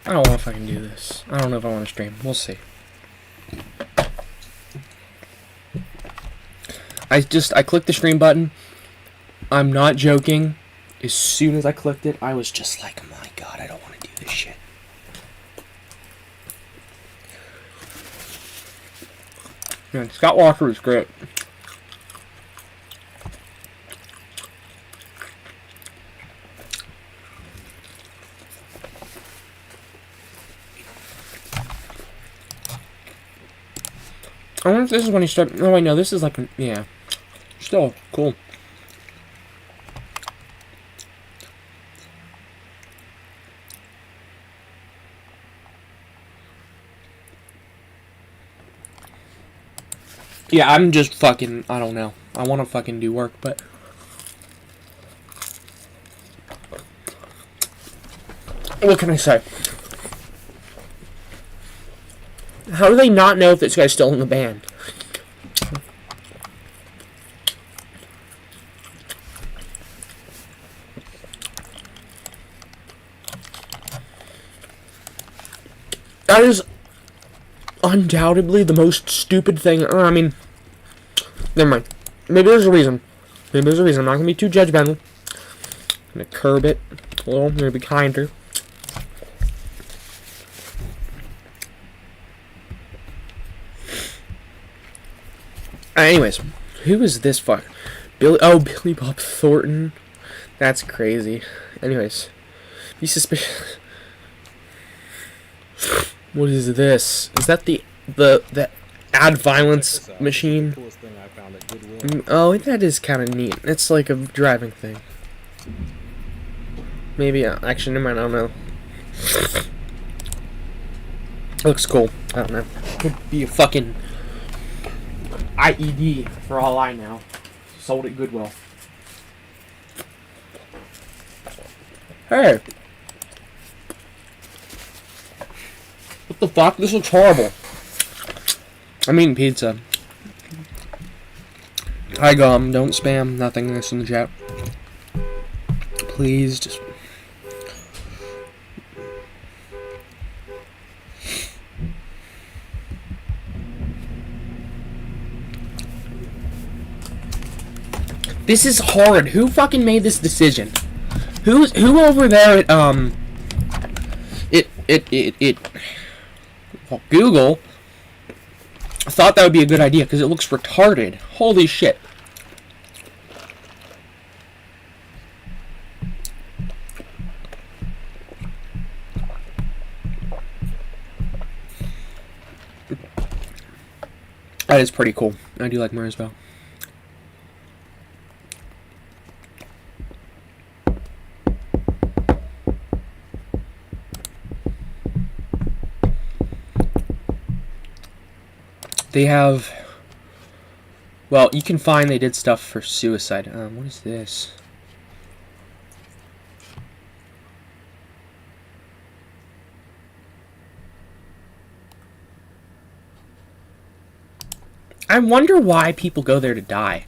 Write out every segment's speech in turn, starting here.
I don't know if I can do this. I don't know if I want to stream. We'll see. I clicked the stream button. I'm not joking. As soon as I clicked it, I was just like, oh my god, I don't want to do this shit. Man, Scott Walker is great. I wonder if this is when he started. Oh, wait, no, this is like, yeah. Still, cool. Yeah, I'm just fucking, I don't know. I want to fucking do work, but... What can I say? How do they not know if this guy's still in the band? That is undoubtedly the most stupid thing. I mean, never mind. Maybe there's a reason. Maybe there's a reason. I'm not gonna be too judgmental. I'm gonna curb it a little. I'm gonna be kinder. Anyways, who is this fuck? Billy Bob Thornton. That's crazy. Anyways, be suspicious. What is this? Is that the add violence machine? Oh, that is kind of neat. It's like a driving thing. Maybe, actually, never mind, I don't know. Looks cool. I don't know. Could be a fucking IED for all I know. Sold at Goodwill. Hey! What the fuck? This looks horrible. I'm eating pizza. Hi, Gum. Don't spam nothingness in the chat. Please, just... This is hard. Who fucking made this decision? Who over there at, well, Google thought that would be a good idea because it looks retarded. Holy shit. That is pretty cool. I do like Murray'sville. They have... Well, you can find they did stuff for suicide. What is this? I wonder why people go there to die.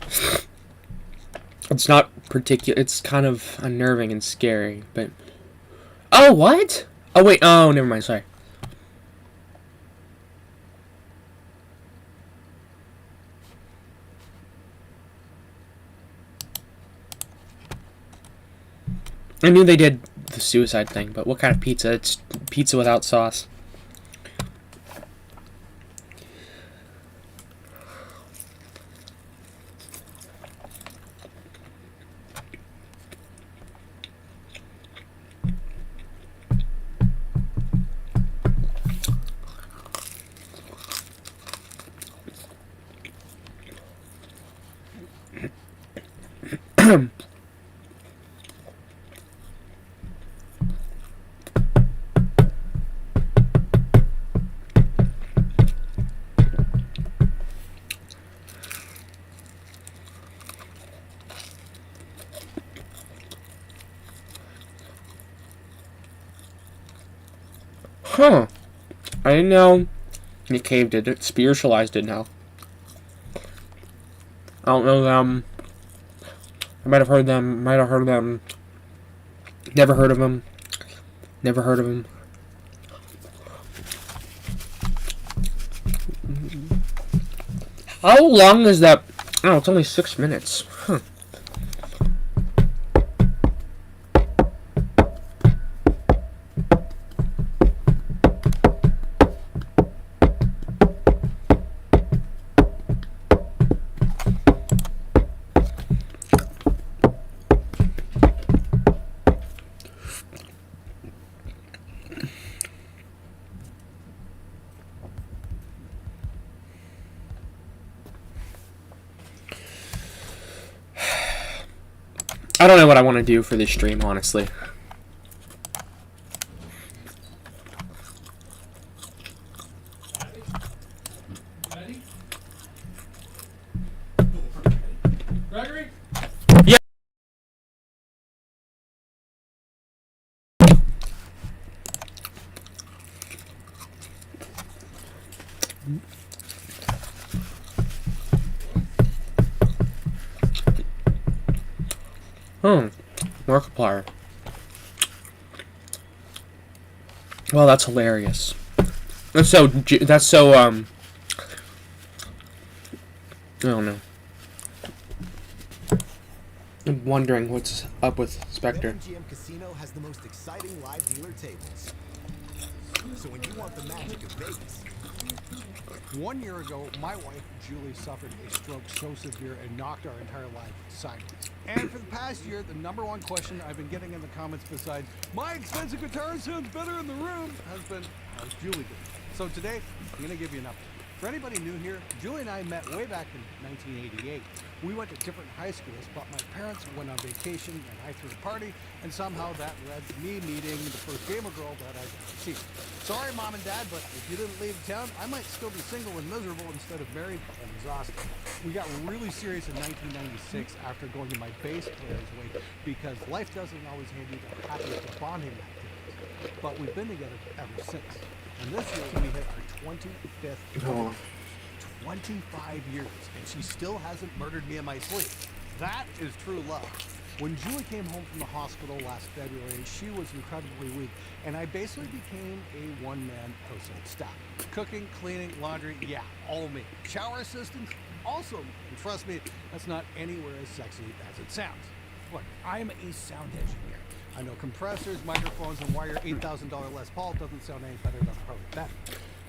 It's not particular. It's kind of unnerving and scary, but... Oh, what? Oh, wait. Oh, never mind. Sorry. I knew they did the suicide thing, but what kind of pizza? It's pizza without sauce. Huh. I didn't know Nick Cave did it. Spiritualized it now. I don't know them. I might have heard them. Never heard of them. Never heard of them. How long is that? Oh, it's only 6 minutes. Huh. I don't know what I want to do for this stream, honestly. Gregory? Yeah. Oh, Markiplier. Well, that's hilarious. I don't know. I'm wondering what's up with Spectre. BetMGM Casino has the most exciting live dealer tables. So when you want the magic of Vegas. 1 year ago, my wife, Julie, suffered a stroke so severe it knocked our entire life sideways. And for the past year, the number one question I've been getting in the comments besides, "My expensive guitar sounds better in the room," has been, "How's Julie doing?" So today, I'm going to give you an update. For anybody new here, Julie and I met way back in 1988. We went to different high schools, but my parents went on vacation and I threw a party, and somehow that led to me meeting the first gamer girl that I've ever seen. Sorry, Mom and Dad, but if you didn't leave town, I might still be single and miserable instead of married and exhausted. We got really serious in 1996 after going to my bass player's wake because life doesn't always hand you the happiest of bonding activities. But we've been together ever since. And this year we hit our 25th birthday. 25 years, and she still hasn't murdered me in my sleep. That is true love. When Julie came home from the hospital last February, she was incredibly weak, and I basically became a one-man household staff. Cooking, cleaning, laundry, yeah, all me. Shower assistants, also me. And trust me, that's not anywhere as sexy as it sounds. Look, I'm a sound engineer. I know compressors, microphones, and why your $8,000 Les Paul doesn't sound any better than a Harley Benton.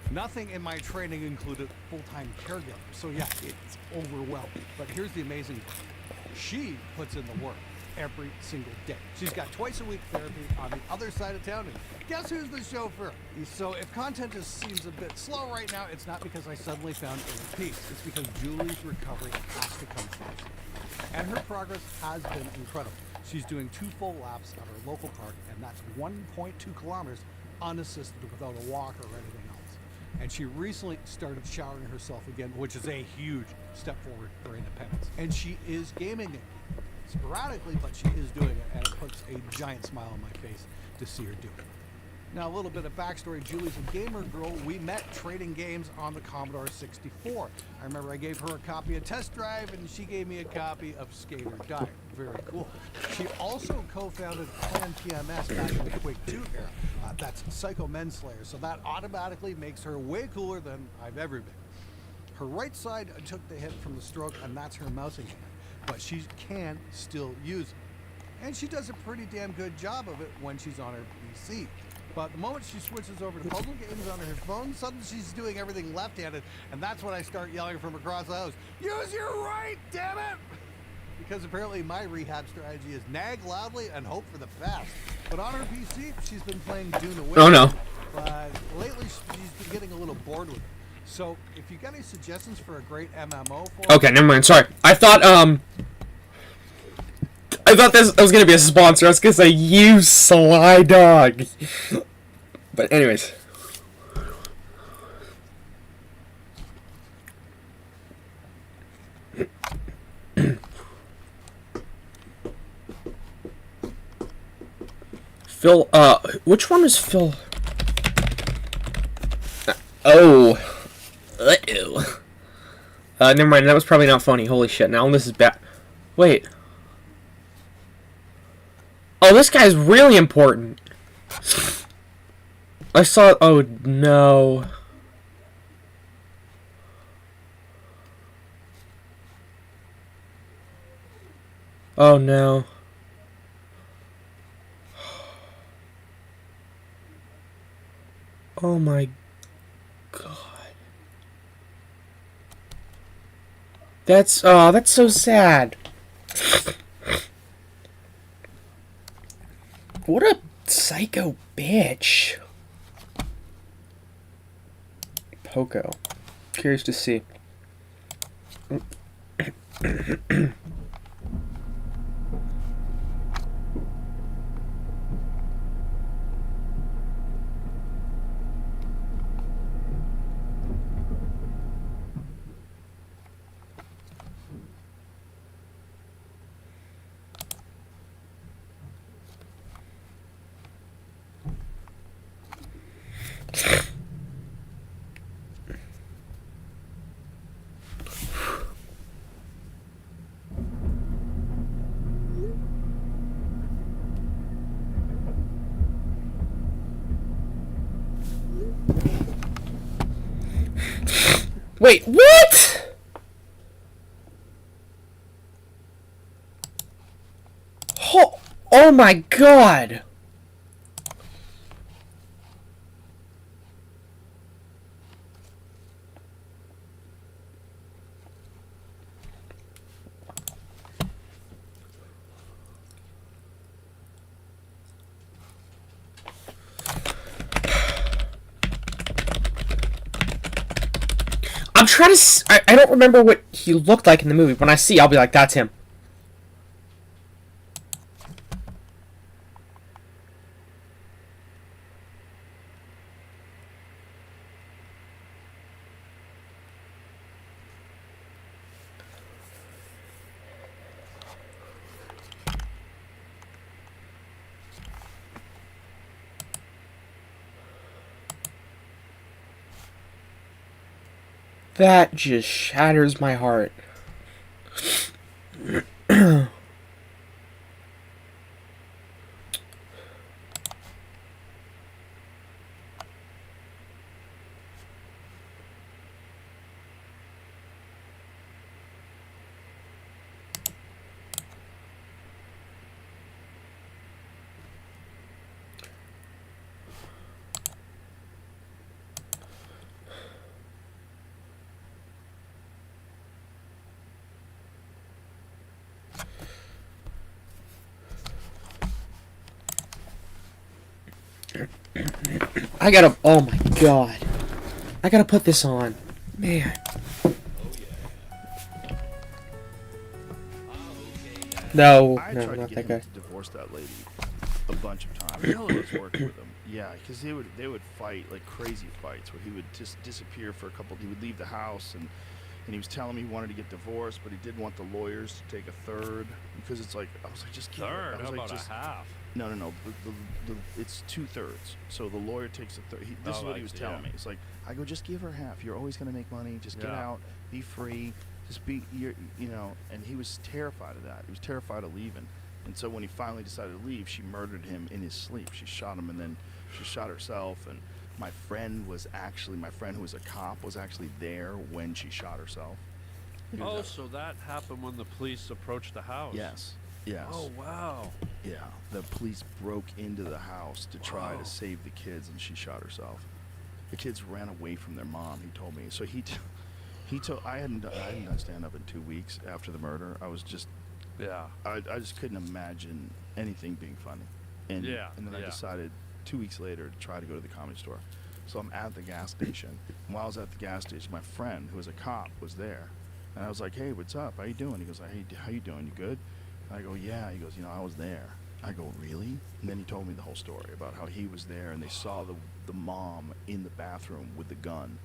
Nothing in my training included full-time caregiver, so yeah, it's overwhelming. But here's the amazing part. She puts in the work every single day. She's got twice-a-week therapy on the other side of town, and guess who's the chauffeur? So if content just seems a bit slow right now, it's not because I suddenly found inner peace. It's because Julie's recovery has to come first. And her progress has been incredible. She's doing 2 full laps at our local park, and that's 1.2 kilometers unassisted without a walk or anything else. And she recently started showering herself again, which is a huge step forward for independence. And she is gaming it sporadically, but she is doing it, and it puts a giant smile on my face to see her do it. Now, a little bit of backstory. Julie's a gamer girl. We met trading games on the Commodore 64. I remember I gave her a copy of Test Drive, and she gave me a copy of Skate or Die. Very cool. She also co-founded Clan PMS back in the Quake 2 era. That's Psycho Menslayer, so that automatically makes her way cooler than I've ever been. Her right side took the hit from the stroke, and that's her mousing hand, but she can still use it. And she does a pretty damn good job of it when she's on her PC. But the moment she switches over to puzzle games on her phone, suddenly she's doing everything left-handed, and that's when I start yelling from across the house, "Use your right, damn it!" Because apparently my rehab strategy is nag loudly and hope for the best. But on her PC, she's been playing Dune Awakening. Oh no. But lately she's been getting a little bored with it. So if you got any suggestions for a great MMO for Okay, never mind. Sorry. I thought this was gonna be a sponsor. I was gonna say, "You sly dog." But anyways. Phil, which one is Phil? Oh. Uh-oh. Never mind, that was probably not funny. Holy shit, now this is bad. Wait. Oh, this guy's really important. I saw, oh no. Oh no. Oh my god. That's so sad. What a psycho bitch. Poco. Curious to see. Wait, what? Oh my god. I'm trying to. I don't remember what he looked like in the movie. When I see, I'll be like, that's him. That just shatters my heart. I gotta. Oh my god. I gotta put this on. Man. No, I no, tried to not get that him guy. to divorce that lady a bunch of times. Miller was working with him. Yeah, because they would fight like crazy fights where he would just disappear for a couple. He would leave the house and he was telling me he wanted to get divorced, but he did want the lawyers to take a third because it's like I was like just give it. Third? I was How like about just a half? no. It's 2/3. So the lawyer takes a third. This is Oh, what I he was see, telling yeah. me. It's like I go just give her half. You're always gonna make money. Just get Yeah. out. Be free. Just be you know. And he was terrified of that. He was terrified of leaving. And so when he finally decided to leave, she murdered him in his sleep. She shot him and then she shot herself. And my friend who was a cop was actually there when she shot herself. He was Oh, out- so that happened when the police approached the house. yes. Yes. Oh, wow. Yeah. The police broke into the house to try Wow. to save the kids and she shot herself. The kids ran away from their mom, he told me. So he told I hadn't done stand up in 2 weeks after the murder. I was just Yeah. I just couldn't imagine anything being funny. And and then I yeah. decided 2 weeks later to try to go to the Comedy Store. So I'm at the gas station. And while I was at the gas station, my friend, who was a cop, was there. And I was like, "Hey, what's up? How you doing?" He goes, "Hey, how you doing? You good?" And I go, "Yeah." He goes, "I was there." I go, "Really?" And then he told me the whole story about how he was there and they saw the mom in the bathroom with the gun.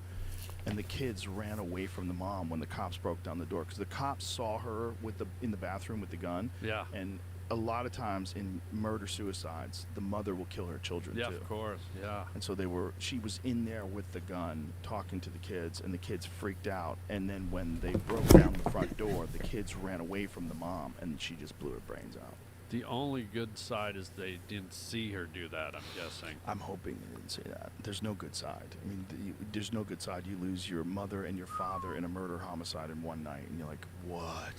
And the kids ran away from the mom when the cops broke down the door because the cops saw her in the bathroom with the gun. Yeah. And a lot of times in murder suicides, the mother will kill her children Yeah, too. of course. Yeah. And so she was in there with the gun talking to the kids and the kids freaked out. And then when they broke down the front door, the kids ran away from the mom and she just blew her brains out. The only good side is they didn't see her do that, I'm guessing. I'm hoping they didn't say that. There's no good side. I mean, there's no good side. You lose your mother and your father in a murder homicide in one night, and you're like, what?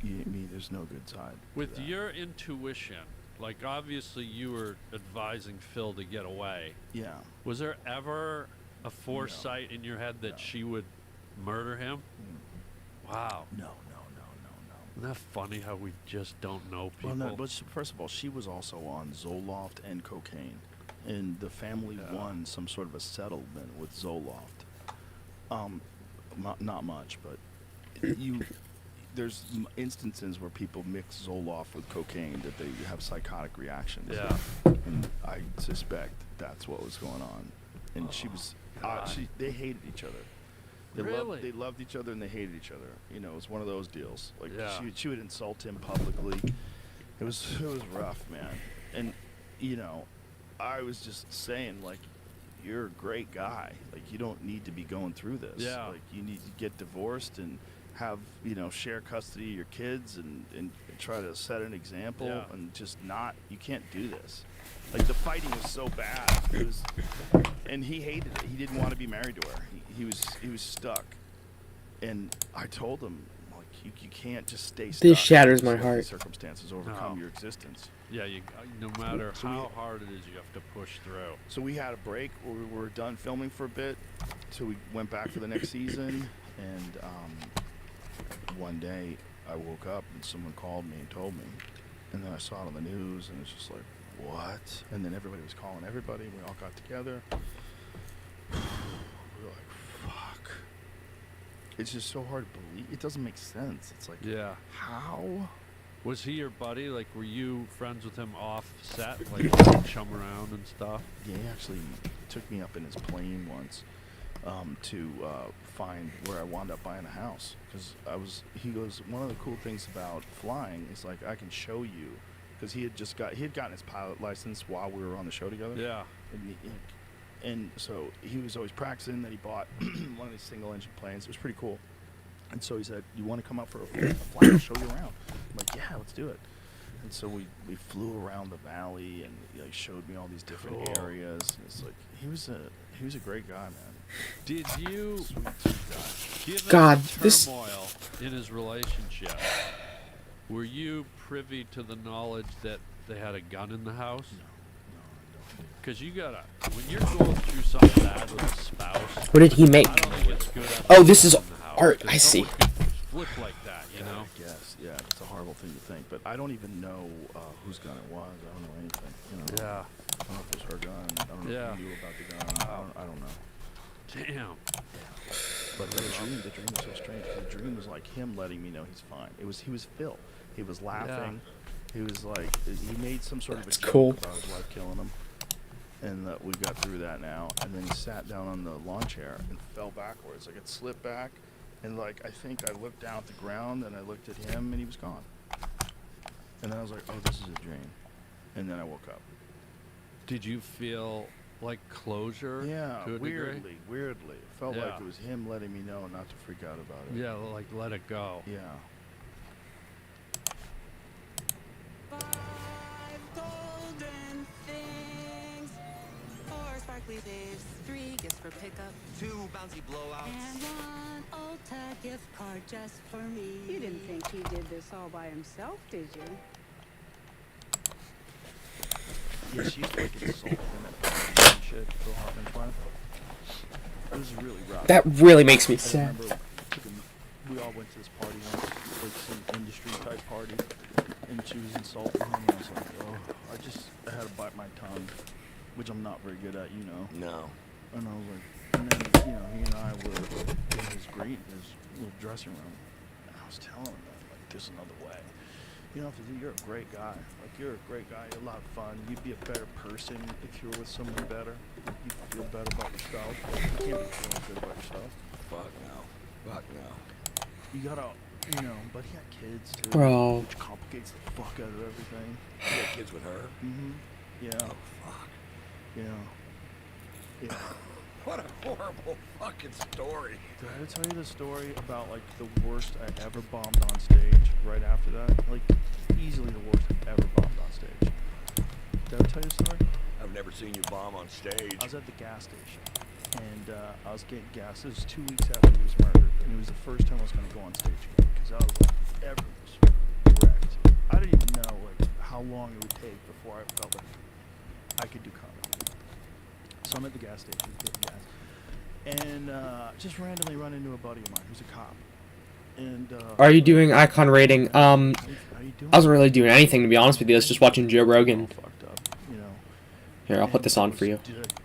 there's no good side. to With that. your intuition, like obviously you were advising Phil to get away. Yeah. Was there ever a foresight in your head that No. she would murder him? Wow. No. Isn't that funny how we just don't know people? Well, no, but first of all, she was also on Zoloft and cocaine, and the family won some sort of a settlement with Zoloft. Not much, but there's instances where people mix Zoloft with cocaine that they have psychotic reactions. Yeah. And I suspect that's what was going on. And she was, they hated each other. Really? They loved each other and they hated each other. You know, it was one of those deals. Like Yeah. she would insult him publicly. It was rough, man. And you know, I was just saying, like, you're a great guy. Like, you don't need to be going through this. Yeah. Like, you need to get divorced and have, share custody of your kids and try to set an example Yeah. and just not. You can't do this. Like, the fighting was so bad. And he hated it. He didn't want to be married to her. He was stuck. And I told him, like, you can't just stay stuck. This shatters Just my let the heart. Circumstances overcome No. your existence. Yeah, no matter So we- how hard it is, you have to push through. So we had a break where we were done filming for a bit. So we went back for the next season. And one day I woke up and someone called me and told me. And then I saw it on the news and it's just like, what? And then everybody was calling everybody. We all got together. We were like, fuck. It's just so hard to believe. It doesn't make sense. It's like, Yeah. how? Was he your buddy? Like, were you friends with him off set? Like, chum around and stuff? Yeah, he actually took me up in his plane once to find where I wound up buying a house. Because he goes, one of the cool things about flying is, like, I can show you. Because he had gotten his pilot license while we were on the show together. Yeah. And so he was always practicing. That he bought one of these single-engine planes. It was pretty cool. And so he said, "You want to come up for a flight? I'll show you around." I'm like, "Yeah, let's do it." And so we flew around the valley, and he showed me all these different Cool. areas. And it's like he was a great guy, man. Did you, Sweet guy. given God, the this- turmoil in his relationship, were you privy to the knowledge that they had a gun in the house? Because you gotta, when you're going through something bad with a spouse, What did he make? I don't think it's good. Oh, this is having a gun in the house, art. 'cause I see. someone could flip like that, you know? Yes, yeah, it's a horrible thing to think, but I don't even know whose gun it was. I don't know anything. Yeah. I don't know if it was her gun. I don't know Yeah. if he knew about the gun. I don't know. Damn. But the dream was so strange. The dream was like him letting me know he's fine. He was Phil. He was laughing. He was like, he made some sort That's of a joke cool. about his wife killing him. And we got through that now. And then he sat down on the lawn chair and fell backwards. Like, it slipped back. And, like, I think I looked down at the ground and I looked at him and he was gone. And then I was like, oh, this is a dream. And then I woke up. Did you feel like closure? Yeah, to a degree? weirdly. It felt like Yeah. it was him letting me know not to freak out about it. Yeah, like let it go. Yeah. Five golden things, 4 sparkly babes, 3 gifts for pickup, 2 bouncy blowouts. and 1 Ulta gift card just for me. You didn't think he did this all by himself, did you? Yeah, she used to like insult him and shit, Phil Hartman's wife. It was really rough. That really makes me I sad. remember we all went to this party once, like some industry type party, and she was insulting him, and I was like, oh, I had to bite my tongue, which I'm not very good at, you know. No. And I was like, and then, he and I were in his little dressing room, and I was telling him that, like, there's another way. You know, you're a great guy. Like, you're a great guy. You're a lot of fun. You'd be a better person if you were with someone better. You'd feel better about yourself. You can't be feeling good about yourself. Fuck no. Fuck no. You gotta, but he had kids too. Bro. Which complicates the fuck out of everything. You got kids with her? Mm-hmm. Yeah. Oh, fuck. Yeah. Yeah. What a horrible fucking story. Did I ever tell you the story about, like, the worst I ever bombed on stage right after that? Like, easily the worst I've ever bombed on stage. Did I ever tell you the story? I've never seen you bomb on stage. I was at the gas station. and I was getting gas. This was 2 weeks after he was murdered, and it was the first time I was going to go on stage again because I was like, everything was wrecked. I didn't even know like how long it would take before I felt like I could do comedy. So I'm at the gas station getting gas, and just randomly run into a buddy of mine who's a cop. And Are you doing icon rating? how you doing? I wasn't really doing anything, to be honest with you. I was just watching Joe All Rogan. fucked up, you know. Here, I'll put this on for you. Did I-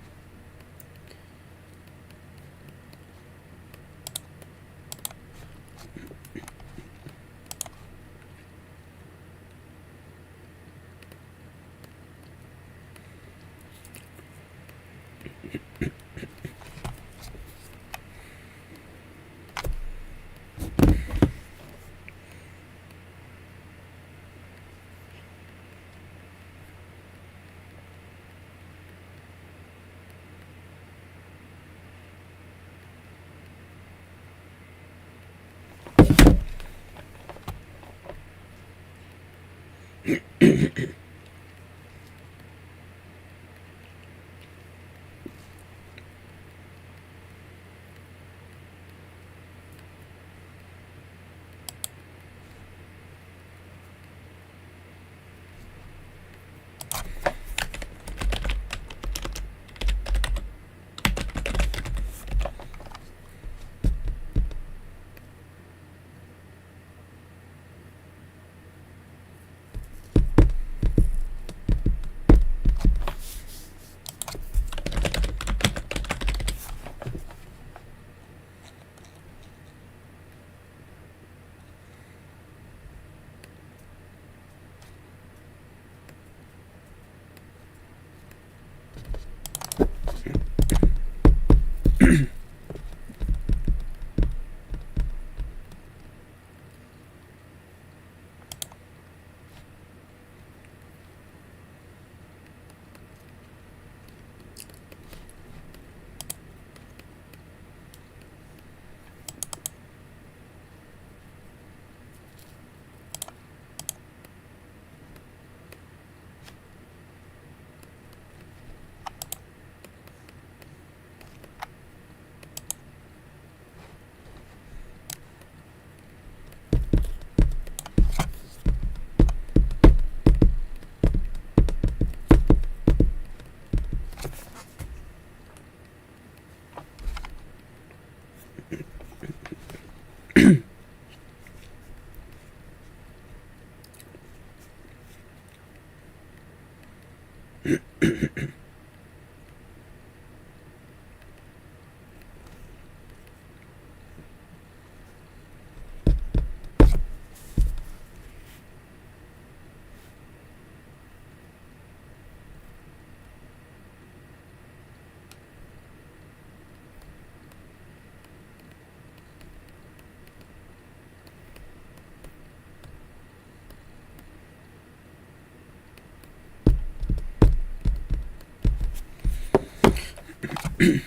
That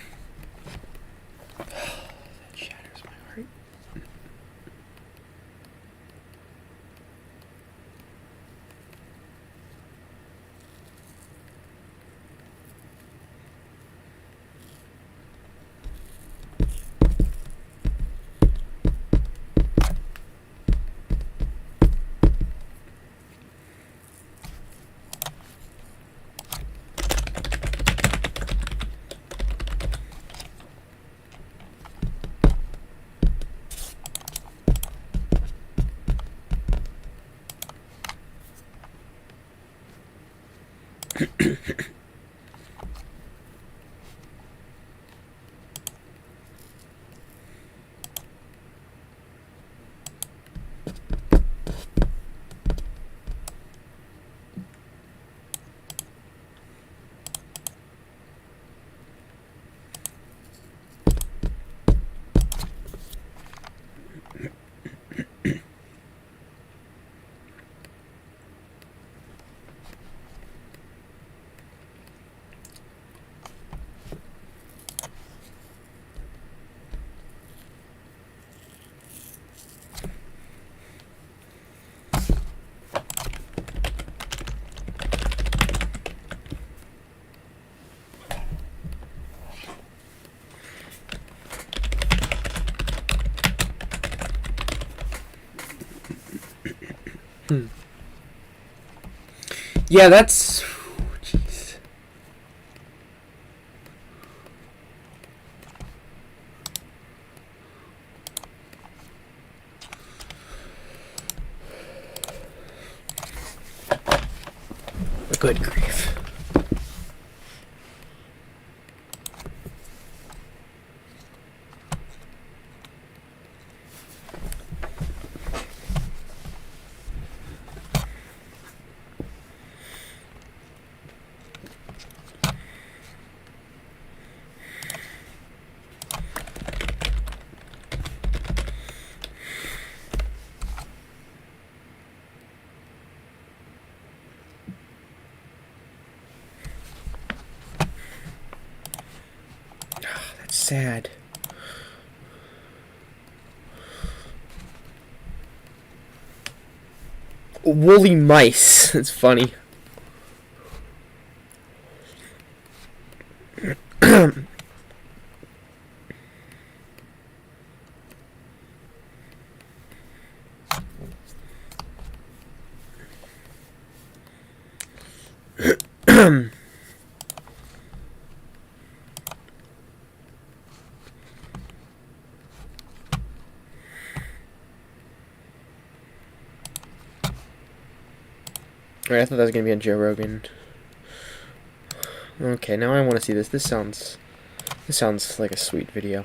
shatters my heart. Yeah, that's. Jeez. Good grief. That's sad. Woolly mice. That's funny. Alright, I thought that was gonna be a Joe Rogan. Okay, now I want to see this. This sounds like a sweet video.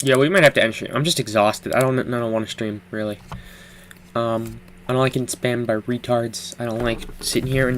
Yeah, we might have to end stream. I'm just exhausted. I don't want to stream, really. I don't like getting spammed by retards. I don't like sitting here and